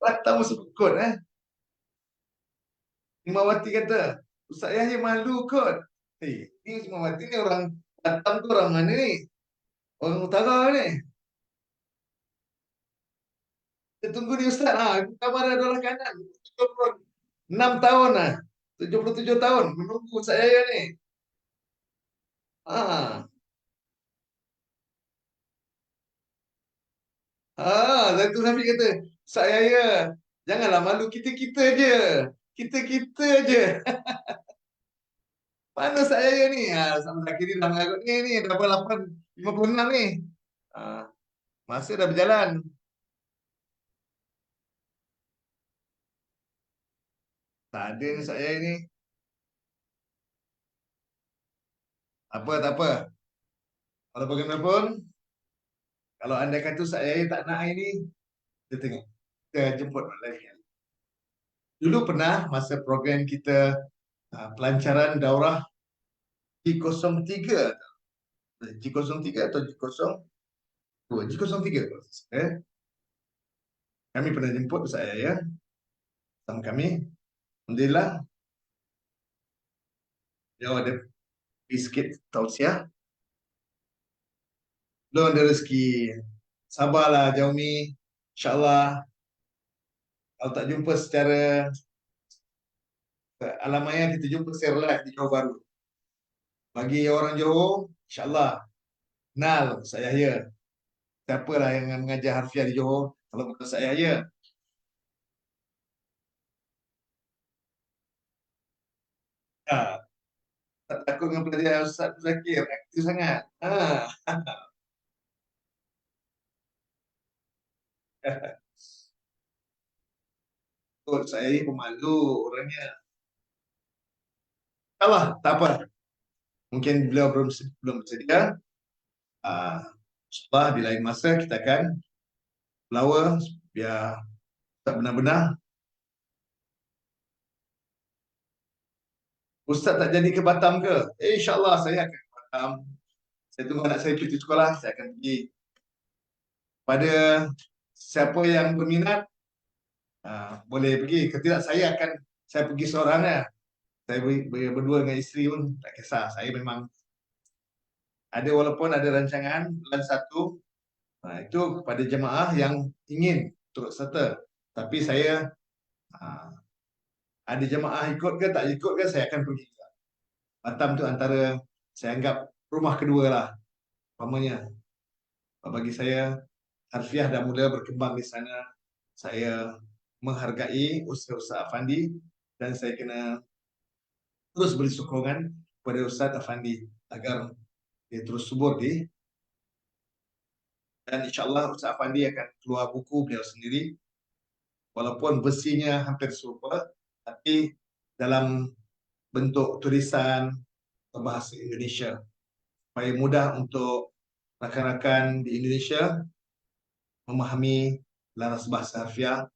Batam pun sebut kot. Himawati kata, Ustaz Yahya malu kot. Ni Himawati ni orang Batam tu orang mana ni? Orang utara ni. Kita tunggu ni Ustaz. Kamar adalah kanan. 6 tahun 77 tahun menunggu saya ni. Ah, Zaitun Syafiq kata, saya ya, janganlah malu kita-kita je. Kita-kita je. Mana saya ni? Sama lagi ni dah mengarut ni dah 56 ni. Ah, masa dah berjalan. Tak ada ni saya ni. Apa tak apa. Kalau bagaimanapun, kalau anda kata saya tak nak hari ni, kita tengok. Kita jemput lagi. Dulu pernah masa program kita pelancaran daurah G03 G03 atau G02 G03 kami pernah jemput saya ya sama kami. Alhamdulillah dia ada sikit tausiah belum ada rezeki, sabarlah Jaumi, insyaAllah. Kalau tak jumpa secara alam maya, kita jumpa secara live di Johor Bahru. Bagi orang Johor, insyaAllah Kenal Ustaz Yahya. Siapalah yang mengajar harfiah di Johor kalau bukan Ustaz Yahya? Ah, tak takut dengan pelajaran Ustaz Zakir. Aktif sangat. Betul, saya ini pemalu orangnya. Allah, tak apa. Mungkin beliau belum bersedia. Ah, InsyaAllah di lain masa kita akan flower biar tak benar-benar. Ustaz tak jadi ke Batam ke? InsyaAllah saya akan ke Batam. Saya tunggu anak saya pergi sekolah, saya akan pergi. Pada siapa yang berminat, boleh pergi. Ketidak saya pergi seorang ya. Saya berdua dengan isteri pun tak kisah. Saya memang ada walaupun ada rancangan bulan satu, itu kepada jemaah yang ingin turut serta. Tapi saya ada jemaah ikut ke tak ikut ke saya akan pergi. Batam tu antara saya anggap rumah kedua lah. Umpamanya bagi saya harfiah dah mula berkembang di sana. Saya menghargai usaha-usaha Afandi dan saya kena terus beri sokongan kepada Ustaz Afandi agar dia terus subur di, dan insyaAllah Ustaz Afandi akan keluar buku beliau sendiri walaupun versinya hampir serupa tapi dalam bentuk tulisan berbahasa Indonesia supaya mudah untuk rakan-rakan di Indonesia memahami laras bahasa harfiah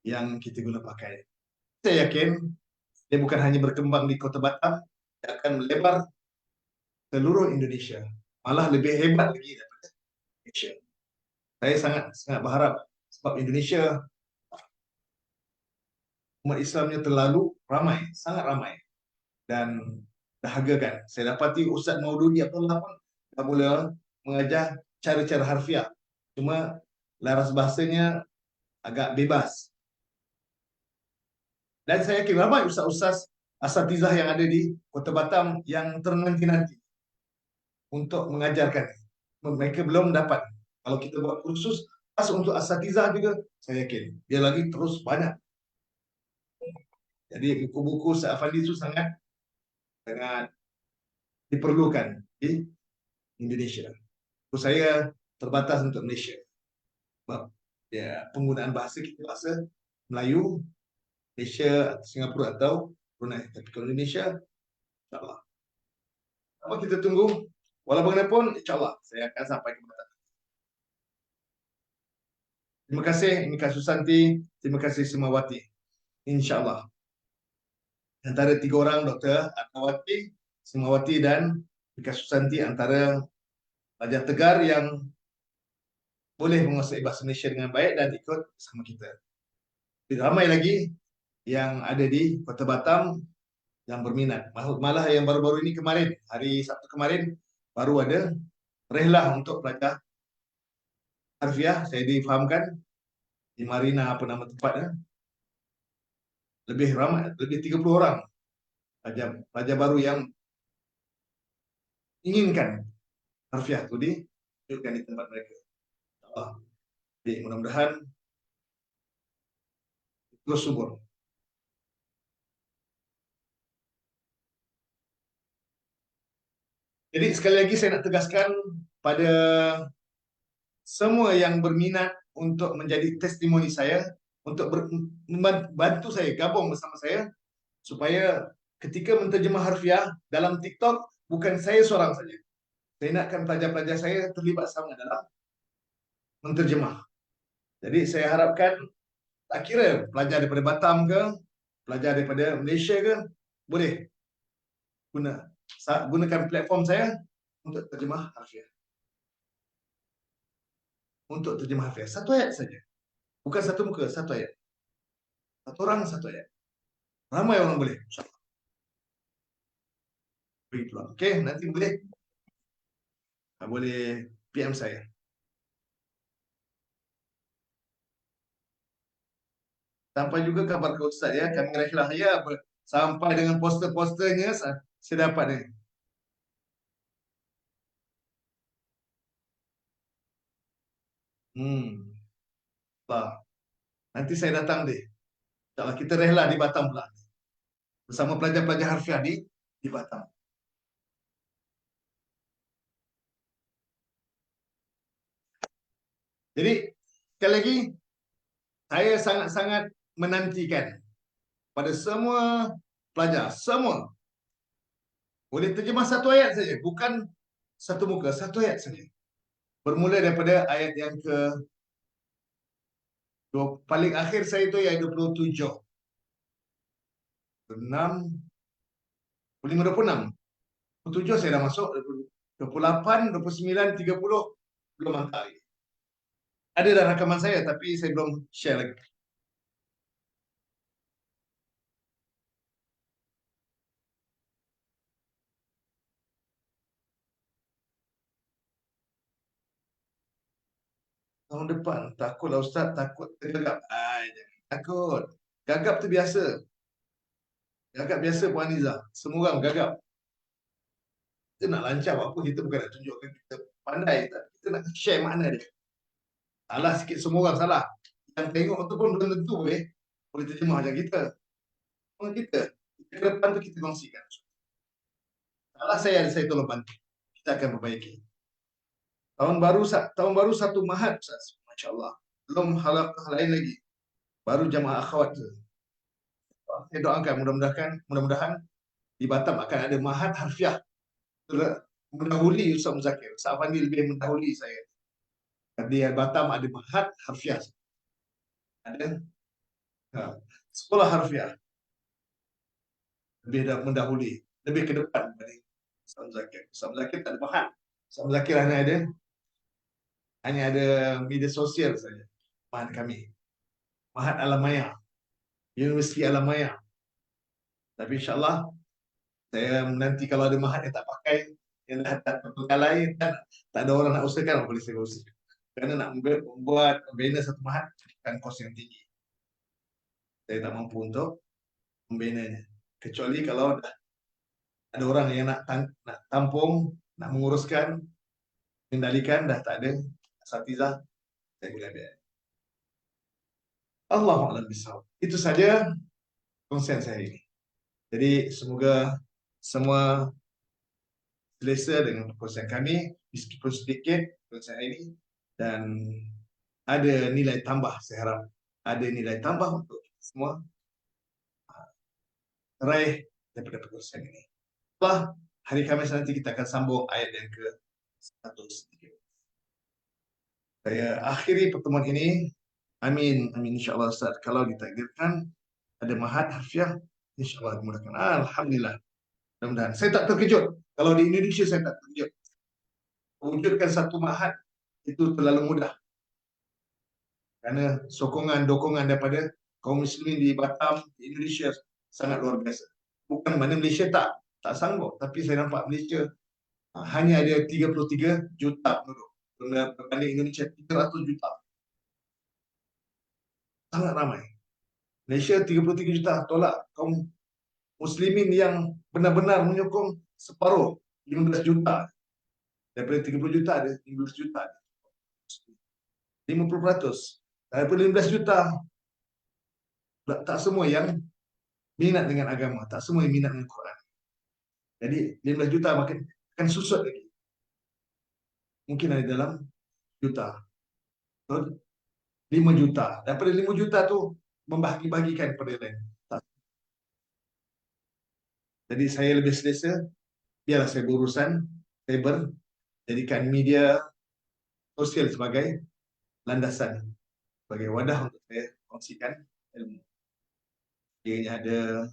yang kita guna pakai. Saya yakin dia bukan hanya berkembang di Kota Batam, dia akan melebar seluruh Indonesia. Malah lebih hebat lagi daripada Malaysia. Saya sangat sangat berharap sebab Indonesia umat Islamnya terlalu ramai, sangat ramai dan dahagakan. Saya dapati Ustaz Maududi Abdullah pun dah mula mengajar cara-cara harfiah. Cuma laras bahasanya agak bebas. Dan saya yakin ramai ustaz-ustaz asatizah yang ada di Kota Batam yang ternanti-nanti untuk mengajarkan. Mereka belum dapat. Kalau kita buat kursus khas untuk asatizah juga, saya yakin dia lagi terus banyak. Jadi buku-buku Ustaz Afandi itu sangat sangat diperlukan di Indonesia. Buku saya terbatas untuk Malaysia. Sebab ya, penggunaan bahasa kita bahasa Melayu, Malaysia, Singapura atau Brunei. Tapi kalau Indonesia, insyaAllah. Apa kita tunggu? Walau bagaimanapun, insyaAllah saya akan sampai ke Batam. Terima kasih Mika Susanti, terima kasih Simawati. InsyaAllah. Antara tiga orang, Dr. Atmawati, Simawati dan Mika Susanti antara pelajar tegar yang boleh menguasai bahasa Malaysia dengan baik dan ikut bersama kita. Ramai lagi yang ada di Kota Batam yang berminat. Malah yang baru-baru ini kemarin, hari Sabtu kemarin, baru ada rehlah untuk pelajar harfiah. Saya difahamkan di Marina, apa nama tempatnya, lebih ramai, lebih 30 orang pelajar baru yang inginkan harfiah itu ditunjukkan di tempat mereka. Jadi mudah-mudahan terus subur. Jadi sekali lagi saya nak tegaskan pada semua yang berminat untuk menjadi testimoni saya, untuk membantu saya, gabung bersama saya, supaya ketika menterjemah harfiah dalam TikTok, bukan saya seorang saja. Saya nakkan pelajar-pelajar saya terlibat sama dalam menterjemah. Jadi saya harapkan, tak kira pelajar daripada Batam ke, pelajar daripada Malaysia ke, boleh gunakan platform saya untuk terjemah harfiah. Untuk terjemah harfiah. Satu ayat saja. Bukan satu muka, satu ayat. Satu orang, satu ayat. Ramai orang boleh. Beri peluang. Okey, nanti boleh PM saya. Sampai juga kabar ke Ustaz ya. Kami rehlah ya. Sampai dengan poster-posternya saya dapat ni. Hmm. Lah, nanti saya datang deh. InsyaAllah kita rehlah di Batam pula. Bersama pelajar-pelajar harfiah di Batam. Jadi, sekali lagi, saya sangat-sangat menantikan pada semua pelajar, semua boleh terjemah satu ayat saja, bukan satu muka, satu ayat saja. Bermula daripada ayat yang paling akhir saya itu yang 27, 6, 25, 26. 27 saya dah masuk, 28, 29, 30 belum hantar lagi. Ada dah rakaman saya tapi saya belum share lagi. Tahun depan, takutlah Ustaz, takut tergagap. Jangan takut. Gagap tu biasa. Gagap biasa Puan Aniza. Semua orang gagap. Kita nak lancar apa, kita bukan nak tunjukkan kita pandai. Kita nak share makna dia. Salah sikit semua orang salah. Yang tengok tu pun belum tentu boleh terjemah macam kita. Orang kita. Ke depan tu kita kongsikan. Salah saya tolong bantu. Kita akan perbaiki. Tahun baru satu Mahat, Ustaz. Masya-Allah. Belum hal lain lagi. Baru jamaah akhwat tu. Saya doakan mudah-mudahan di Batam akan ada Mahat Harfiah mendahului Ustaz Muzakir. Ustaz Afandi lebih mendahului saya. Di Batam ada Mahat Harfiah. Ada sekolah harfiah lebih mendahului, lebih ke depan dari Ustaz Muzakir. Ustaz Muzakir tak ada Mahat. Ustaz Muzakir hanya ada media sosial saja. Mahat kami. Mahat Alamaya. Universiti Alamaya. Tapi insyaAllah saya nanti kalau ada mahat yang tak pakai, yang dah tak terpenggalai, tak ada orang nak usahakan, boleh saya usahakan. Kerana nak membuat membina satu mahat kan kos yang tinggi. Saya tak mampu untuk membinanya. Kecuali kalau ada orang yang nak tampung, nak menguruskan, mengendalikan, dah tak ada asatizah, saya boleh ambil. Allahu'alam bisawab. Itu saja konsen saya ini. Jadi semoga semua selesa dengan perkongsian kami, meskipun sedikit perkongsian ini, dan ada nilai tambah, saya harap ada nilai tambah untuk semua raih daripada perkongsian ini. Setelah hari Khamis nanti kita akan sambung ayat yang ke-103. Saya akhiri pertemuan ini. Amin, amin insyaAllah Ustaz. Kalau ditakdirkan ada mahat harfiah, insyaAllah dimudahkan. Alhamdulillah. Mudah-mudahan. Saya tak terkejut. Kalau di Indonesia saya tak terkejut. Mewujudkan satu mahat itu terlalu mudah. Kerana sokongan-dokongan daripada kaum muslimin di Batam, di Indonesia sangat luar biasa. Bukan mana Malaysia tak sanggup, tapi saya nampak Malaysia hanya ada 33 juta penduduk. Berbanding Indonesia 300 juta. Sangat ramai. Malaysia 33 juta, tolak kaum muslimin yang benar-benar menyokong separuh, 15 juta. Daripada 30 juta ada 15 juta. 50%. Daripada 15 juta, tak semua yang minat dengan agama, tak semua yang minat dengan Quran. Jadi 15 juta makin akan susut lagi. Mungkin ada dalam juta. 5 juta. Daripada 5 juta tu membahagi-bahagikan kepada yang lain. Jadi saya lebih selesa, biarlah saya berurusan, saya jadikan media sosial sebagai landasan, sebagai wadah untuk saya kongsikan ilmu. Dia ada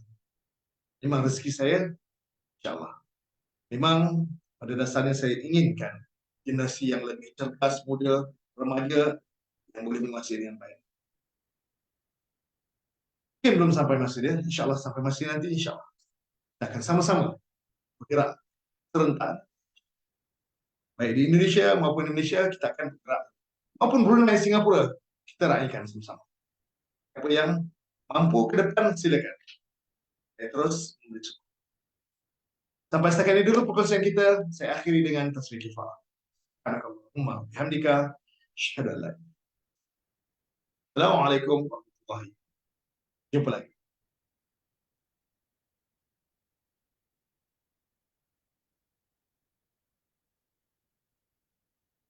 memang rezeki saya, insyaAllah. Memang pada dasarnya saya inginkan generasi yang lebih cerdas, muda, remaja yang boleh menguasai dengan baik. Mungkin belum sampai masa dia, insyaAllah sampai masa nanti, insyaAllah. Kita akan sama-sama bergerak serentak. Baik di Indonesia maupun Indonesia, kita akan bergerak. Maupun Brunei, Singapura, kita raihkan sama-sama. Apa yang mampu ke depan, silakan. Terus, sampai setakat ini dulu perkongsian kita. Saya akhiri dengan tasbih kifarah. Subhanakallahumma bihamdika, asyhadu an la Assalamualaikum warahmatullahi wabarakatuh. Jumpa lagi.